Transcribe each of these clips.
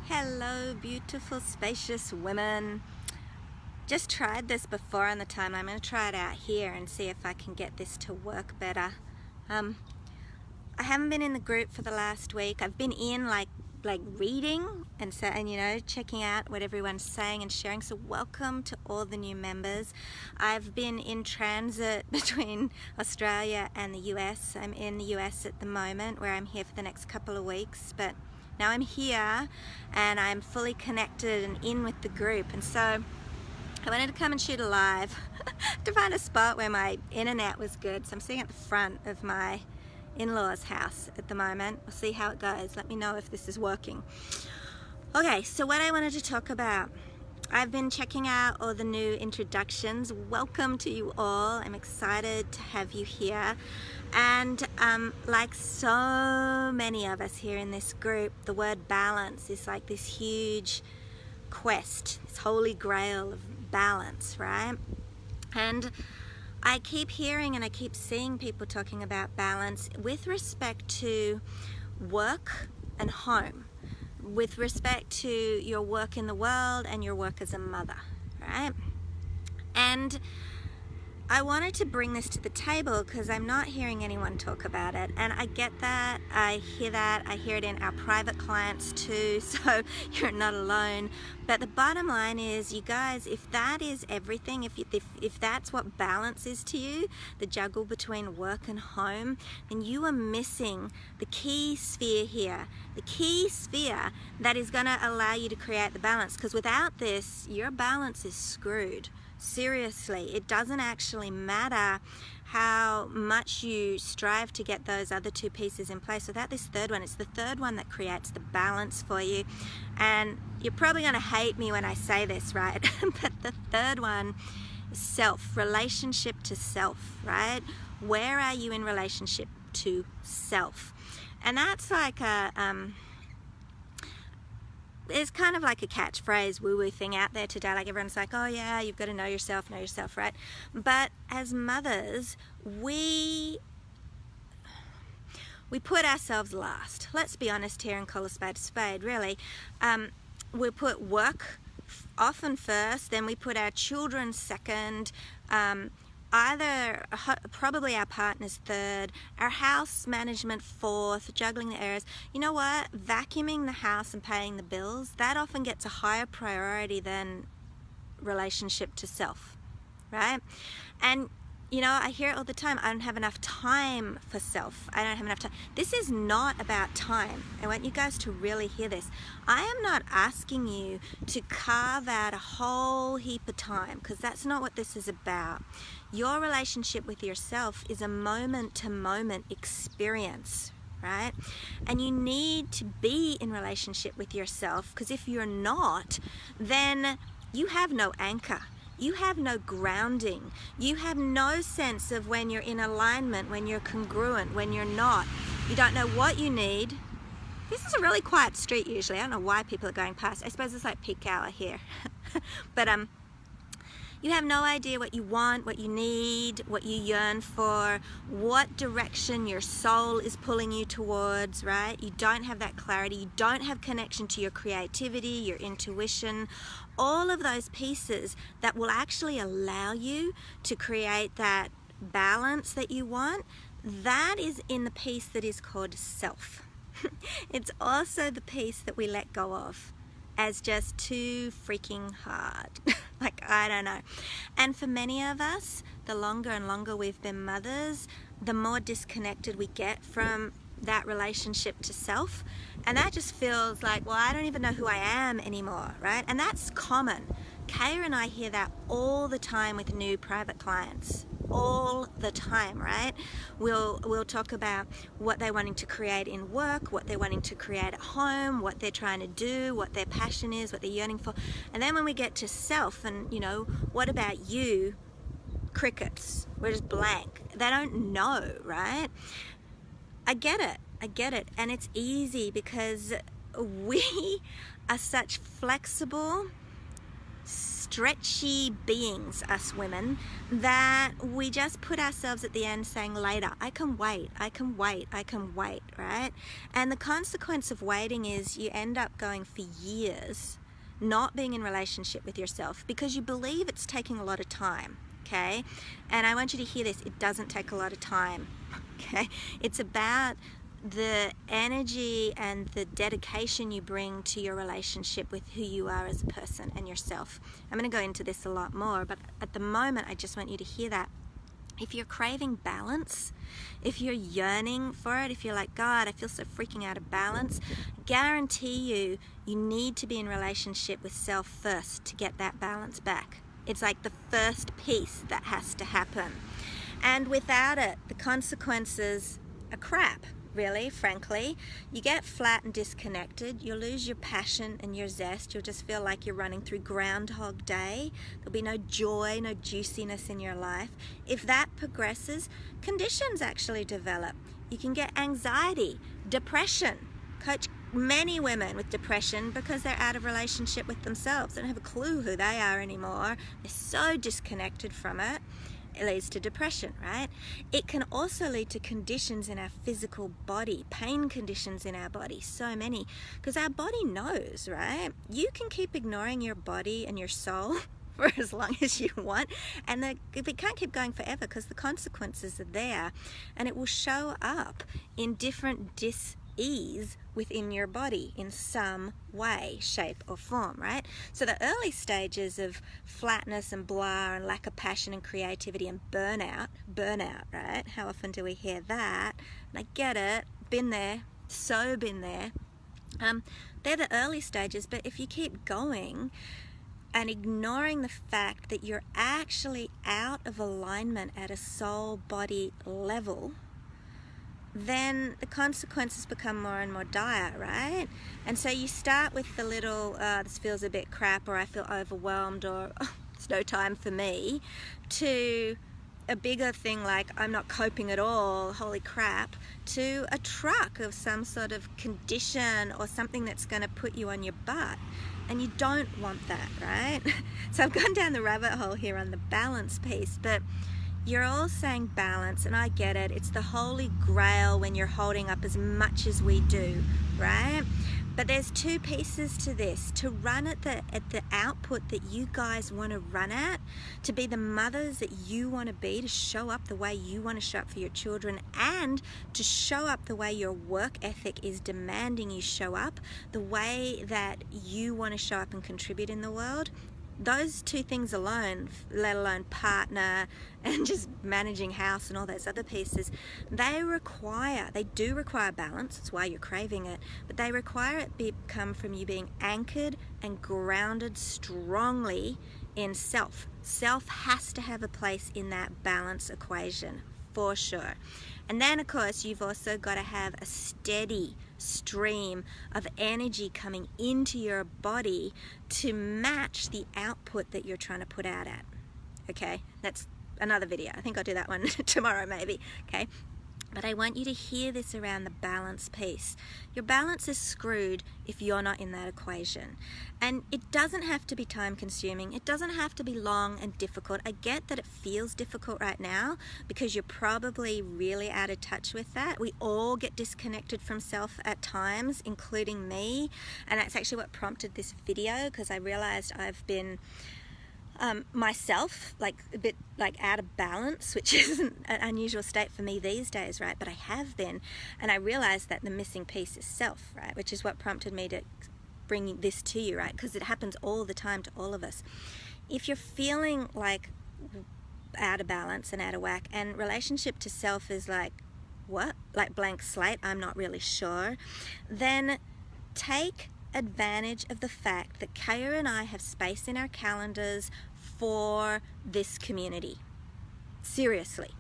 Hello, beautiful, spacious women. Just tried this before on the timeline. I'm going to try it out here and see if I can get this to work better. I haven't been in the group for the last week. I've been in like reading and checking out what everyone's saying and sharing. So welcome to all the new members. I've been in transit between Australia and the US. I'm in the US at the moment, where I'm here for the next couple of weeks, but now I'm here and I'm fully connected and in with the group. And so I wanted to come and shoot a live to find a spot where my internet was good. So I'm sitting at the front of my in-laws house at the moment. We'll see how it goes. Let me know if this is working. Okay, so what I wanted to talk about, I've been checking out all the new introductions. Welcome to you all. I'm excited to have you here. And like so many of us here in this group, the word balance is like this huge quest, this holy grail of balance, right? And I keep hearing and I keep seeing people talking about balance with respect to work and home, with respect to your work in the world and your work as a mother, right? And I wanted to bring this to the table because I'm not hearing anyone talk about it, and I get that, I hear it in our private clients too, so you're not alone. But the bottom line is, you guys, if that is everything, if that's what balance is to you, the juggle between work and home, then you are missing the key sphere here, the key sphere that is going to allow you to create the balance, because without this, your balance is screwed. Seriously, it doesn't actually matter how much you strive to get those other two pieces in place. Without this third one, it's the third one that creates the balance for you. And you're probably going to hate me when I say this, right? But the third one is self, relationship to self, right? Where are you in relationship to self? And that's like it's kind of like a catchphrase woo-woo thing out there today. Like everyone's like, oh yeah, you've got to know yourself, right? But as mothers, we put ourselves last. Let's be honest here and call a spade, really. We put work often first, then we put our children second, probably our partner's third, our house management fourth, juggling the areas. You know what? Vacuuming the house and paying the bills, that often gets a higher priority than relationship to self, right? And you know, I hear it all the time, I don't have enough time for self. I don't have enough time. This is not about time. I want you guys to really hear this. I am not asking you to carve out a whole heap of time, because that's not what this is about. Your relationship with yourself is a moment-to-moment experience, right? And you need to be in relationship with yourself, because if you're not, then you have no anchor. You have no grounding. You have no sense of when you're in alignment, when you're congruent, when you're not. You don't know what you need. This is a really quiet street usually. I don't know why people are going past. I suppose it's like peak hour here. But you have no idea what you want, what you need, what you yearn for, what direction your soul is pulling you towards, right? You don't have that clarity. You don't have connection to your creativity, your intuition, all of those pieces that will actually allow you to create that balance that you want. That is in the piece that is called self. It's also the piece that we let go of as just too freaking hard. Like, I don't know. And for many of us, the longer and longer we've been mothers, the more disconnected we get from that relationship to self. And that just feels like, well, I don't even know who I am anymore, right? And that's common. Kaya and I hear that all the time with new private clients. All the time, right? We'll talk about what they're wanting to create in work, what they're wanting to create at home, what they're trying to do, what their passion is, what they're yearning for. And then when we get to self and, you know, what about you? Crickets. We're just blank. They don't know, right? I get it. And it's easy because we are such flexible, stretchy beings, us women, that we just put ourselves at the end saying later, I can wait, I can wait, I can wait, right? And the consequence of waiting is you end up going for years not being in relationship with yourself because you believe it's taking a lot of time, okay? And I want you to hear this, it doesn't take a lot of time, okay? It's about the energy and the dedication you bring to your relationship with who you are as a person and yourself. I'm going to go into this a lot more, but at the moment I just want you to hear that. If you're craving balance, if you're yearning for it, if you're like, God, I feel so freaking out of balance, guarantee you need to be in relationship with self first to get that balance back. It's like the first piece that has to happen. And without it, the consequences are crap. Really, frankly, you get flat and disconnected, you'll lose your passion and your zest, you'll just feel like you're running through Groundhog Day, there'll be no joy, no juiciness in your life. If that progresses, conditions actually develop. You can get anxiety, depression. Coach many women with depression because they're out of relationship with themselves, they don't have a clue who they are anymore, they're so disconnected from it. It leads to depression, right? It can also lead to conditions in our physical body, pain conditions in our body, so many, because our body knows, right? You can keep ignoring your body and your soul for as long as you want, and it can't keep going forever because the consequences are there, and it will show up in different dis-ease within your body in some way, shape or form, right? So the early stages of flatness and blah and lack of passion and creativity and burnout, right? How often do we hear that? And I get it, been there, so been there. They're the early stages, but if you keep going and ignoring the fact that you're actually out of alignment at a soul-body level, then the consequences become more and more dire, right? And so you start with the little, this feels a bit crap, or I feel overwhelmed, or oh, it's no time for me, to a bigger thing like I'm not coping at all, holy crap, to a truck of some sort of condition or something that's going to put you on your butt. And you don't want that, right? So I've gone down the rabbit hole here on the balance piece, but you're all saying balance, and I get it. It's the holy grail when you're holding up as much as we do, right? But there's two pieces to this. To run at the output that you guys want to run at, to be the mothers that you want to be, to show up the way you want to show up for your children, and to show up the way your work ethic is demanding you show up, the way that you want to show up and contribute in the world. Those two things alone, let alone partner and just managing house and all those other pieces, they do require balance. That's why you're craving it, but they require it come from you being anchored and grounded strongly in self. Self has to have a place in that balance equation, for sure. And then, of course, you've also got to have a steady stream of energy coming into your body to match the output that you're trying to put out at. Okay, that's another video. I think I'll do that one tomorrow maybe, okay? But I want you to hear this around the balance piece. Your balance is screwed if you're not in that equation. And it doesn't have to be time consuming. It doesn't have to be long and difficult. I get that it feels difficult right now because you're probably really out of touch with that. We all get disconnected from self at times, including me. And that's actually what prompted this video, because I realized I've been myself, like a bit like out of balance, which isn't an unusual state for me these days, right? But I have been, and I realized that the missing piece is self, right? Which is what prompted me to bring this to you, right? Because it happens all the time to all of us. If you're feeling like out of balance and out of whack, and relationship to self is like, what? Like blank slate, I'm not really sure, then take advantage of the fact that Kaya and I have space in our calendars for this community. Seriously.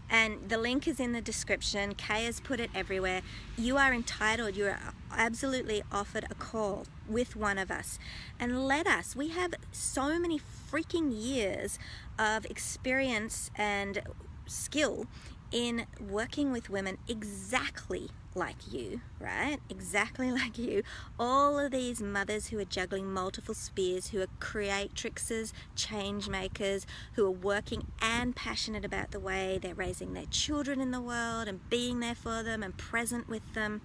And the link is in the description. Kaya's put it everywhere. You are entitled, you are absolutely offered a call with one of us. And we have so many freaking years of experience and skill in working with women exactly like you, right? Exactly like you. All of these mothers who are juggling multiple spheres, who are creatrixes, change makers, who are working and passionate about the way they're raising their children in the world and being there for them and present with them.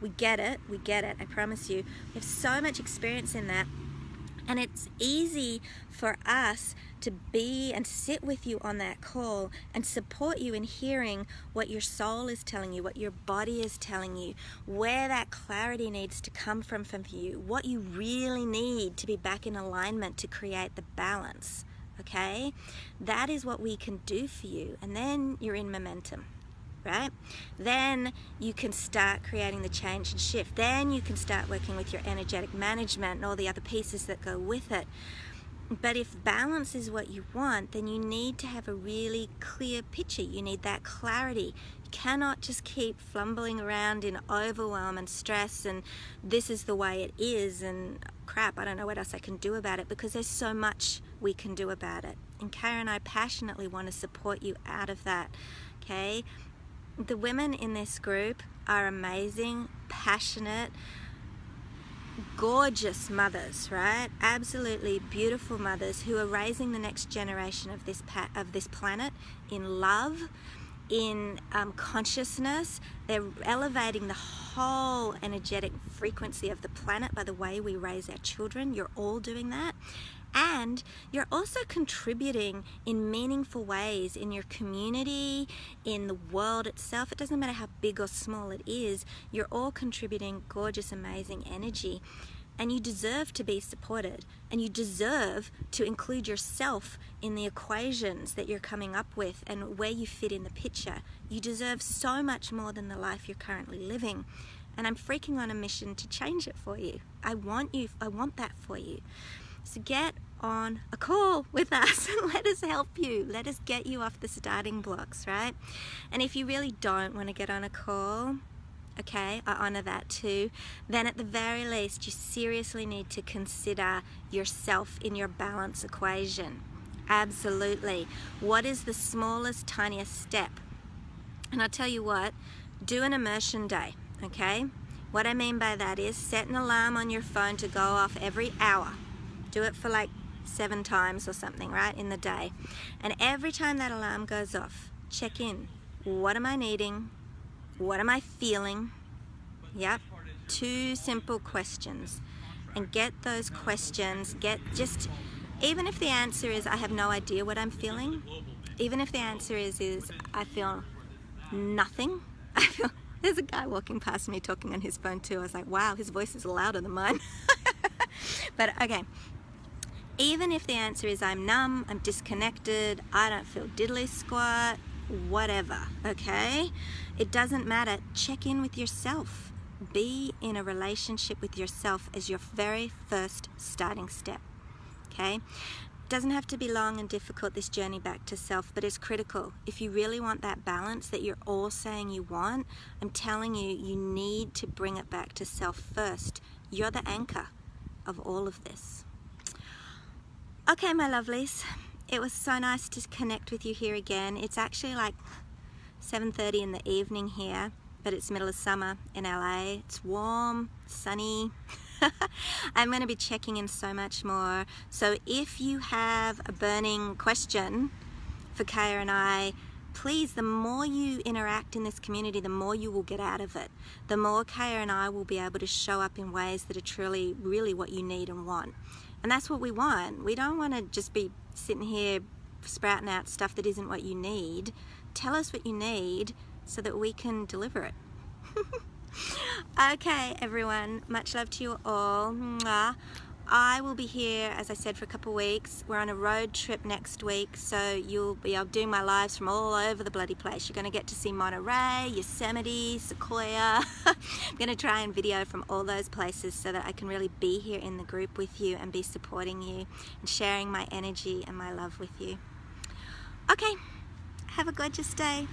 We get it, I promise you. We have so much experience in that. And it's easy for us to be and sit with you on that call and support you in hearing what your soul is telling you, what your body is telling you, where that clarity needs to come from you, what you really need to be back in alignment to create the balance, okay? That is what we can do for you, and then you're in momentum. Right? Then you can start creating the change and shift. Then you can start working with your energetic management and all the other pieces that go with it. But if balance is what you want, then you need to have a really clear picture. You need that clarity. You cannot just keep fumbling around in overwhelm and stress and this is the way it is and crap, I don't know what else I can do about it, because there's so much we can do about it. And Kara and I passionately want to support you out of that, okay? The women in this group are amazing, passionate, gorgeous mothers, right? Absolutely beautiful mothers who are raising the next generation of this planet in love, in consciousness. They're elevating the whole energetic frequency of the planet by the way we raise our children. You're all doing that. And you're also contributing in meaningful ways in your community, in the world itself. It doesn't matter how big or small it is. You're all contributing gorgeous, amazing energy. And you deserve to be supported. And you deserve to include yourself in the equations that you're coming up with and where you fit in the picture. You deserve so much more than the life you're currently living. And I'm freaking on a mission to change it for you. I want that for you. So get on a call with us and let us help you. Let us get you off the starting blocks, right? And if you really don't want to get on a call, okay, I honor that too, then at the very least you seriously need to consider yourself in your balance equation. Absolutely. What is the smallest, tiniest step? And I'll tell you what, do an immersion day, okay? What I mean by that is set an alarm on your phone to go off every hour. Do it for like 7 times or something, right, in the day. And every time that alarm goes off, check in. What am I needing? What am I feeling? Yep. 2 simple questions. And get those questions, even if the answer is I have no idea what I'm feeling, even if the answer is I feel nothing, there's a guy walking past me talking on his phone too. I was like, wow, his voice is louder than mine. But okay. Even if the answer is I'm numb, I'm disconnected, I don't feel diddly squat, whatever, okay? It doesn't matter. Check in with yourself. Be in a relationship with yourself as your very first starting step, okay? It doesn't have to be long and difficult, this journey back to self, but it's critical. If you really want that balance that you're all saying you want, I'm telling you, you need to bring it back to self first. You're the anchor of all of this. Okay, my lovelies, it was so nice to connect with you here again. It's actually like 7:30 in the evening here, but it's middle of summer in LA. It's warm, sunny. I'm going to be checking in so much more. So if you have a burning question for Kaya and I, please, the more you interact in this community, the more you will get out of it. The more Kaya and I will be able to show up in ways that are truly, really what you need and want. And that's what we want. We don't want to just be sitting here sprouting out stuff that isn't what you need. Tell us what you need so that we can deliver it. Okay, everyone. Much love to you all. Mwah. I will be here, as I said, for a couple of weeks. We're on a road trip next week, so I'll do my lives from all over the bloody place. You're going to get to see Monterey, Yosemite, Sequoia. I'm going to try and video from all those places so that I can really be here in the group with you and be supporting you and sharing my energy and my love with you. Okay, have a gorgeous day.